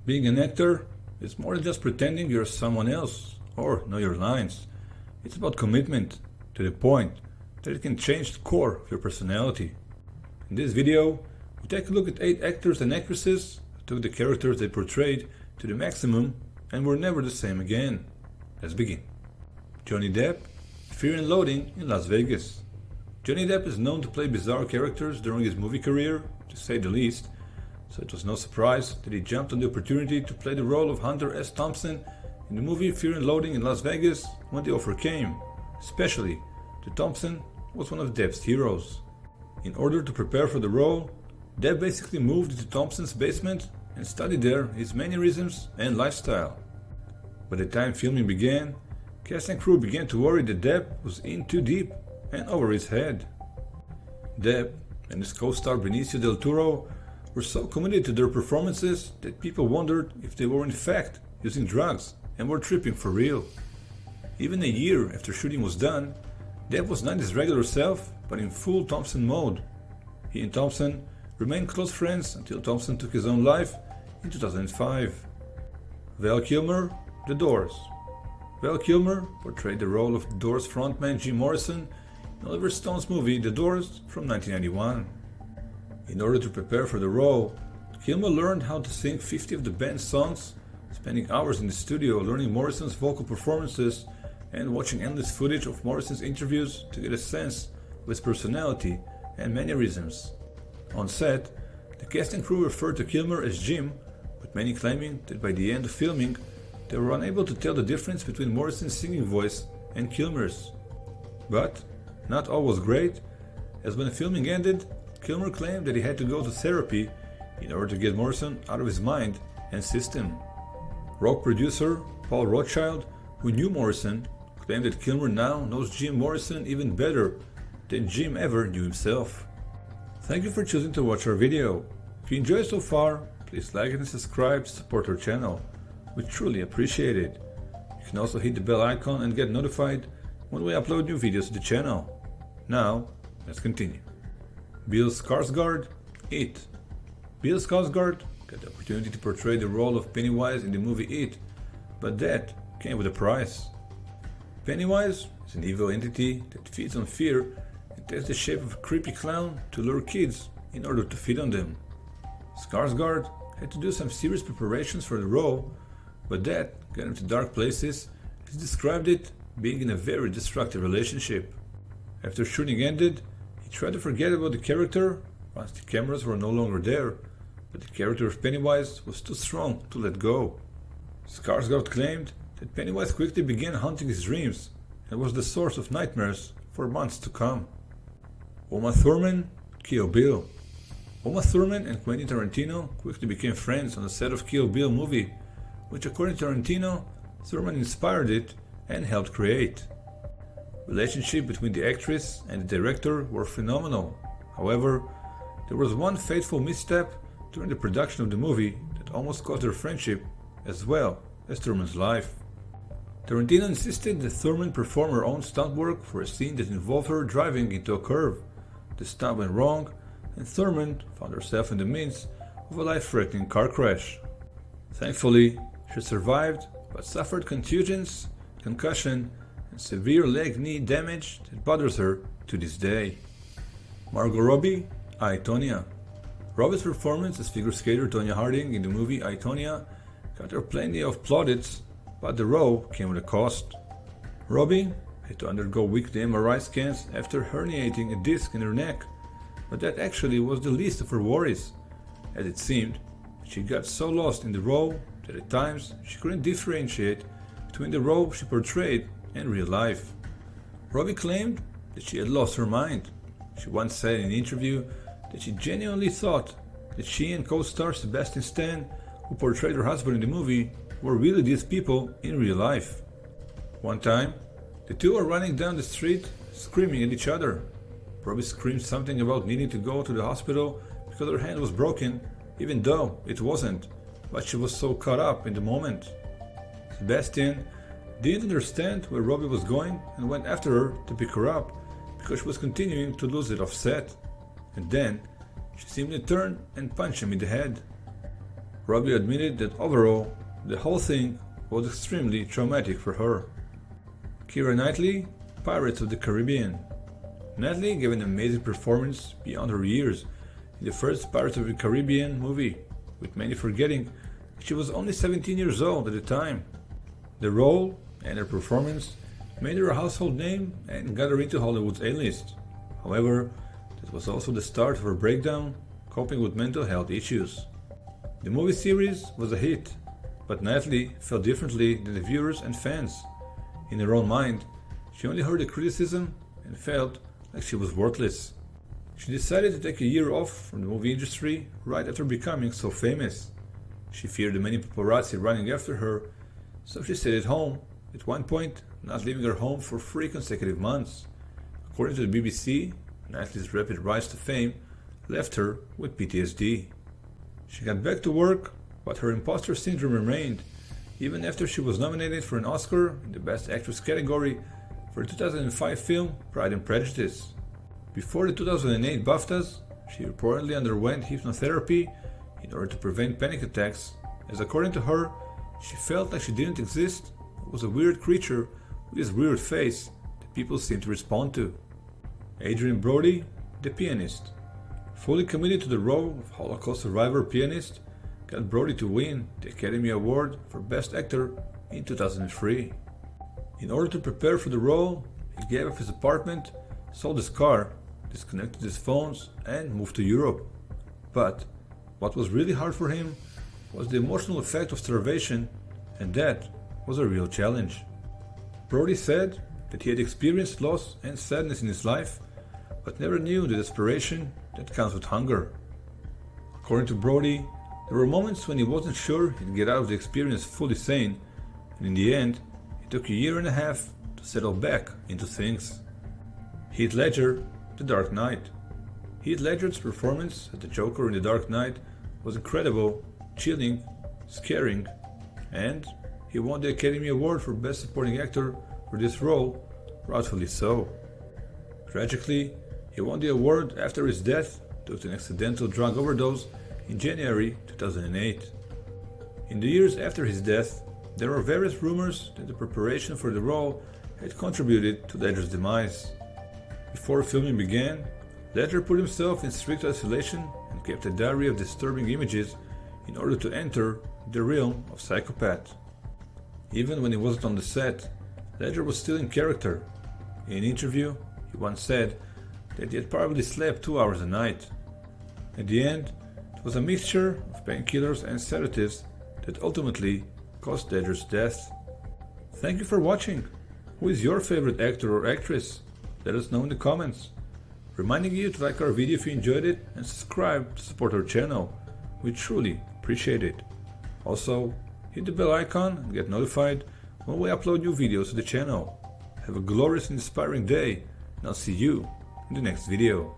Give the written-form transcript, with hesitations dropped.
Being an actor is more than just pretending you're someone else or know your lines. It's about commitment to the point that it can change the core of your personality. In this video, we take a look at 8 actors and actresses who took the characters they portrayed to the maximum and were never the same again. Let's begin. Johnny Depp, Fear and Loathing in Las Vegas. Johnny Depp is known to play bizarre characters during his movie career, to say the least, so it was no surprise that he jumped on the opportunity to play the role of Hunter S. Thompson in the movie Fear and Loathing in Las Vegas when the offer came, especially that Thompson was one of Depp's heroes. In order to prepare for the role, Depp basically moved into Thompson's basement and studied there his mannerisms and lifestyle. By the time filming began, cast and crew began to worry that Depp was in too deep and over his head. Depp and his co-star Benicio del Toro were so committed to their performances that people wondered if they were in fact using drugs and were tripping for real. Even a year after shooting was done, Depp was not his regular self but in full Thompson mode. He and Thompson remained close friends until Thompson took his own life in 2005. Val Kilmer, The Doors. Val Kilmer portrayed the role of The Doors frontman Jim Morrison in Oliver Stone's movie The Doors from 1991. In order to prepare for the role, Kilmer learned how to sing 50 of the band's songs, spending hours in the studio learning Morrison's vocal performances and watching endless footage of Morrison's interviews to get a sense of his personality and mannerisms. On set, the cast and crew referred to Kilmer as Jim, with many claiming that by the end of filming, they were unable to tell the difference between Morrison's singing voice and Kilmer's. But not all was great, as when filming ended, Kilmer claimed that he had to go to therapy in order to get Morrison out of his mind and system. Rock producer Paul Rothchild, who knew Morrison, claimed that Kilmer now knows Jim Morrison even better than Jim ever knew himself. Thank you for choosing to watch our video. If you enjoyed so far, please like and subscribe to support our channel. We truly appreciate it. You can also hit the bell icon and get notified when we upload new videos to the channel. Now, let's continue. Bill Skarsgard, It. Bill Skarsgard got the opportunity to portray the role of Pennywise in the movie It, but that came with a price. Pennywise is an evil entity that feeds on fear and takes the shape of a creepy clown to lure kids in order to feed on them. Skarsgard had to do some serious preparations for the role, but that got him to dark places. He described it being in a very destructive relationship. After shooting ended, he tried to forget about the character once the cameras were no longer there, but the character of Pennywise was too strong to let go. Skarsgård claimed that Pennywise quickly began haunting his dreams and was the source of nightmares for months to come. Uma Thurman, Kill Bill. Uma Thurman and Quentin Tarantino quickly became friends on the set of Kill Bill movie, which according to Tarantino, Thurman inspired it and helped create. Relationship between the actress and the director were phenomenal. However, there was one fateful misstep during the production of the movie that almost cost their friendship as well as Thurman's life. Tarantino insisted that Thurman perform her own stunt work for a scene that involved her driving into a curve. The stunt went wrong, and Thurman found herself in the midst of a life-threatening car crash. Thankfully, she survived, but suffered contusions, concussion, and severe leg-knee damage that bothers her to this day. Margot Robbie, I, Tonya. Robbie's performance as figure skater Tonya Harding in the movie I, Tonya got her plenty of plaudits, but the role came with a cost. Robbie had to undergo weekly MRI scans after herniating a disc in her neck, but that actually was the least of her worries, as it seemed she got so lost in the role that at times she couldn't differentiate between the role she portrayed and real life. Robbie claimed that she had lost her mind. She once said in an interview that she genuinely thought that she and co-star Sebastian Stan, who portrayed her husband in the movie, were really these people in real life. One time, the two were running down the street screaming at each other. Robbie screamed something about needing to go to the hospital because her hand was broken, even though it wasn't, but she was so caught up in the moment. Sebastian didn't understand where Robbie was going and went after her to pick her up because she was continuing to lose it off set. And then she seemed to turn and punch him in the head. Robbie admitted that overall, the whole thing was extremely traumatic for her. Keira Knightley, Pirates of the Caribbean. Knightley gave an amazing performance beyond her years in the first Pirates of the Caribbean movie, with many forgetting that she was only 17 years old at the time. The role and her performance made her a household name and got her into Hollywood's A-list. However, this was also the start of her breakdown, coping with mental health issues. The movie series was a hit, but Knightley felt differently than the viewers and fans. In her own mind, she only heard the criticism and felt like she was worthless. She decided to take a year off from the movie industry right after becoming so famous. She feared the many paparazzi running after her, so she stayed at home, at one point not leaving her home for 3 consecutive months. According to the BBC, Knightley's rapid rise to fame left her with PTSD. She got back to work, but her imposter syndrome remained, even after she was nominated for an Oscar in the Best Actress category for the 2005 film Pride and Prejudice. Before the 2008 BAFTAs, she reportedly underwent hypnotherapy in order to prevent panic attacks, as according to her, she felt like she didn't exist, but was a weird creature with this weird face that people seem to respond to. Adrien Brody, the pianist. Fully committed to the role of Holocaust survivor pianist, got Brody to win the Academy Award for Best Actor in 2003. In order to prepare for the role, he gave up his apartment, sold his car, disconnected his phones, and moved to Europe. But what was really hard for him was the emotional effect of starvation, and that was a real challenge. Brody said that he had experienced loss and sadness in his life, but never knew the desperation that comes with hunger. According to Brody, there were moments when he wasn't sure he'd get out of the experience fully sane, and in the end, it took a year and a half to settle back into things. Heath Ledger, The Dark Knight. Heath Ledger's performance as the Joker in The Dark Knight was incredible, chilling, scaring, and he won the Academy Award for Best Supporting Actor for this role, rightfully so. Tragically, he won the award after his death due to an accidental drug overdose in January 2008. In the years after his death, there were various rumors that the preparation for the role had contributed to Ledger's demise. Before filming began, Ledger put himself in strict isolation and kept a diary of disturbing images in order to enter the realm of psychopath. Even when he wasn't on the set, Ledger was still in character. In an interview, he once said that he had probably slept 2 hours a night. At the end, it was a mixture of painkillers and sedatives that ultimately caused Ledger's death. Thank you for watching. Who is your favorite actor or actress? Let us know in the comments. Reminding you to like our video if you enjoyed it and subscribe to support our channel. We truly appreciate it. Also, hit the bell icon and get notified when we upload new videos to the channel. Have a glorious and inspiring day, and I'll see you in the next video.